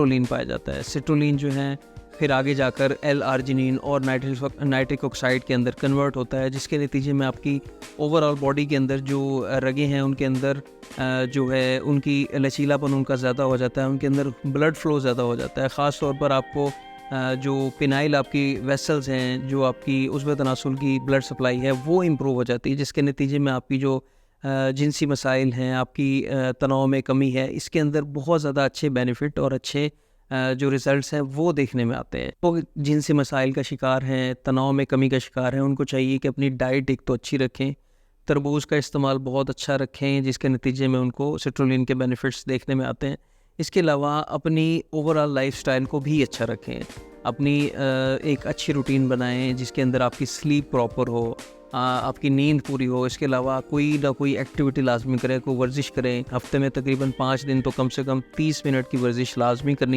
Citrulline पाया जाता है। सिट्रोलिन जो है फिर आगे जाकर L-आर्जिनिन और नाइट्रिक ऑक्साइड के अंदर कन्वर्ट होता है, जिसके नतीजे में आपकी ओवरऑल बॉडी के अंदर जो रगें हैं उनके अंदर जो है उनकी लचीलापन उनका ज़्यादा हो जाता है, उनके अंदर ब्लड फ्लो ज़्यादा हो जाता है। ख़ास तौर पर आपको जो पिनाइल आपकी वेसल्स हैं, जो आपकी उज़्व तनासुल की ब्लड सप्लाई है वो इम्प्रूव हो जाती है, जिसके नतीजे में आपकी जो जिनसी मसाइल हैं, आपकी तनाव में कमी है, इसके अंदर बहुत ज़्यादा अच्छे बेनिफिट और अच्छे जो रिज़ल्ट्स हैं वो देखने में आते हैं। तो जिनसी मसाइल का शिकार हैं, तनाव में कमी का शिकार हैं, उनको चाहिए कि अपनी डाइट एक तो अच्छी रखें, तरबूज का इस्तेमाल बहुत अच्छा रखें, जिसके नतीजे में उनको सिट्रोलिन के बेनिफिट्स देखने में आते हैं। इसके अलावा अपनी ओवरऑल लाइफ़स्टाइल को भी अच्छा रखें, अपनी एक अच्छी रूटीन बनाएं जिसके अंदर आपकी स्लीप प्रॉपर हो, आपकी नींद पूरी हो। इसके अलावा कोई ना कोई एक्टिविटी लाजमी करें, कोई वर्जिश करें। हफ्ते में तकरीबन 5 दिन तो कम से कम 30 मिनट की वर्जिश लाजमी करनी